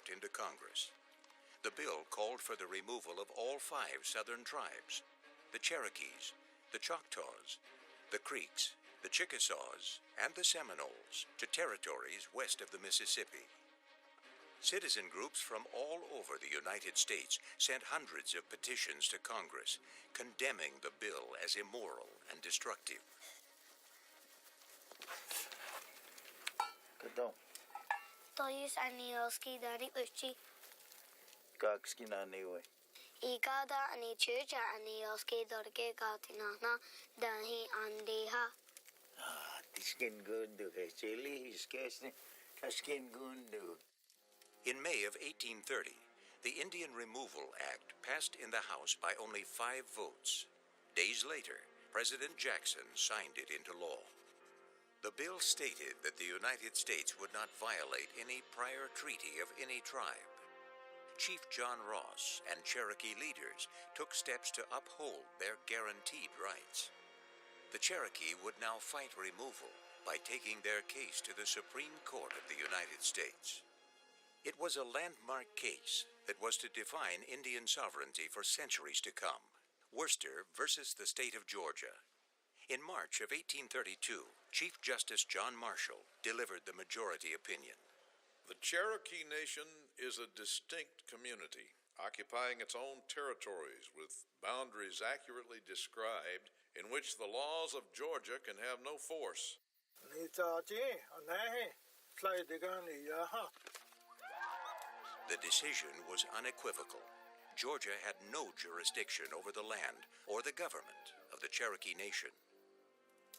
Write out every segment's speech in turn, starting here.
brought into Congress. The bill called for the removal of all 5 southern tribes: the Cherokees, the Choctaws, the Creeks, the Chickasaws, and the Seminoles, to territories west of the Mississippi. Citizen groups from all over the United States sent hundreds of petitions to Congress, condemning the bill as immoral and destructive. Kto? To jest anielski dari uci. Как skinaniwe? Igada ani chuja anielski dorge gatinana dahi andeha. Skin gundu. Chili skesni. Skin gundu. In May of 1830, the Indian Removal Act passed in the House by only 5 votes. Days later, President Jackson signed it into law. The bill stated that the United States would not violate any prior treaty of any tribe. Chief John Ross and Cherokee leaders took steps to uphold their guaranteed rights. The Cherokee would now fight removal by taking their case to the Supreme Court of the United States. It was a landmark case that was to define Indian sovereignty for centuries to come. Worcester versus the state of Georgia. In March of 1832, Chief Justice John Marshall delivered the majority opinion. The Cherokee Nation is a distinct community, occupying its own territories with boundaries accurately described, in which the laws of Georgia can have no force. The decision was unequivocal. Georgia had no jurisdiction over the land or the government of the Cherokee Nation.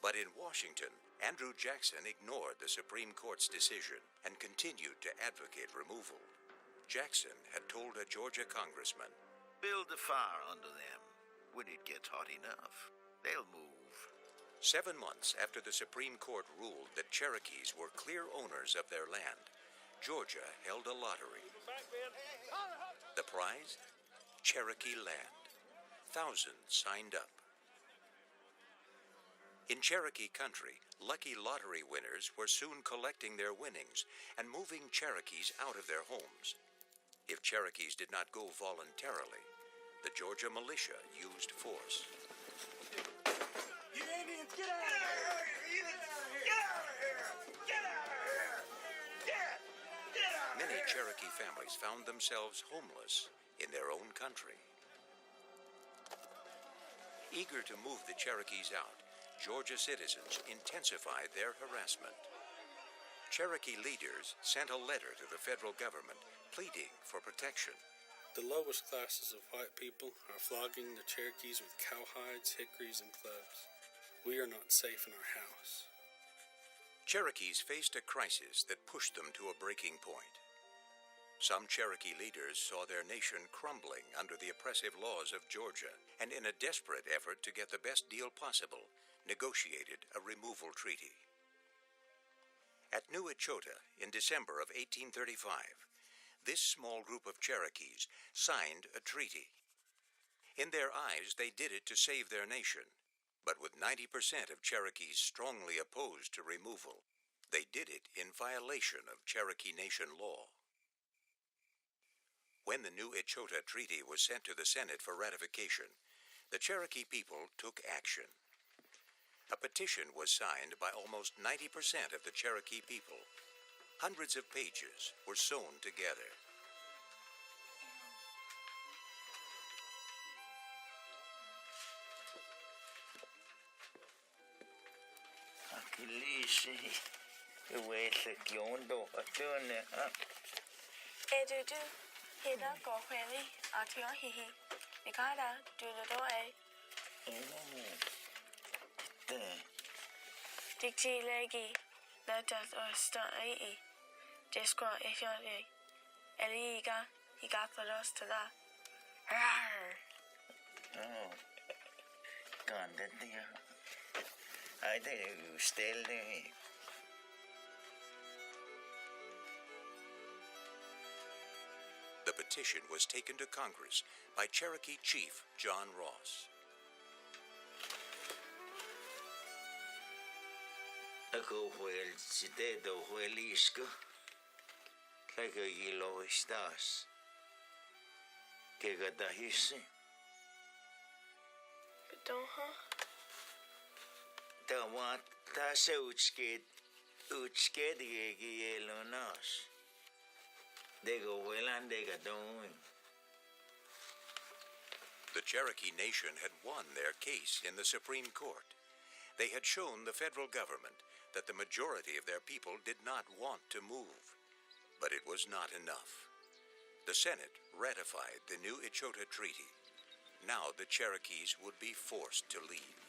But in Washington, Andrew Jackson ignored the Supreme Court's decision and continued to advocate removal. Jackson had told a Georgia congressman, Build a fire under them. When it gets hot enough, they'll move. 7 months after the Supreme Court ruled that Cherokees were clear owners of their land, Georgia held a lottery. The prize? Cherokee land. Thousands signed up. In Cherokee country, lucky lottery winners were soon collecting their winnings and moving Cherokees out of their homes. If Cherokees did not go voluntarily, the Georgia militia used force. You Indians, get out of here! Get out of here! Get out of here! Get out of here! Many Cherokee families found themselves homeless in their own country. Eager to move the Cherokees out, Georgia citizens intensified their harassment. Cherokee leaders sent a letter to the federal government pleading for protection. The lowest classes of white people are flogging the Cherokees with cowhides, hickories, and clubs. We are not safe in our house. Cherokees faced a crisis that pushed them to a breaking point. Some Cherokee leaders saw their nation crumbling under the oppressive laws of Georgia, and in a desperate effort to get the best deal possible, negotiated a removal treaty. At New Echota in December of 1835, this small group of Cherokees signed a treaty. In their eyes, they did it to save their nation, but with 90% of Cherokees strongly opposed to removal, they did it in violation of Cherokee Nation law. When the New Echota Treaty was sent to the Senate for ratification, the Cherokee people took action. A petition was signed by almost 90% of the Cherokee people. Hundreds of pages were sewn together. Edudu, hida gohweli, atio hihi, mikada, dudoe. Dicti legi, letas ostai, disqua ishari, eliga, igaparos tada. Oh, content here. I think you still there. The petition was taken to Congress by Cherokee Chief John Ross. Ako huel sitedo huelisko. Näköjään lois taas. Kegata hissi. Bedonha. Tämä vaan taas utskeet jeelonas. Dego velan dega doing. The Cherokee Nation had won their case in the Supreme Court. They had shown the federal government that the majority of their people did not want to move. But it was not enough. The Senate ratified the new Ichota Treaty. Now the Cherokees would be forced to leave.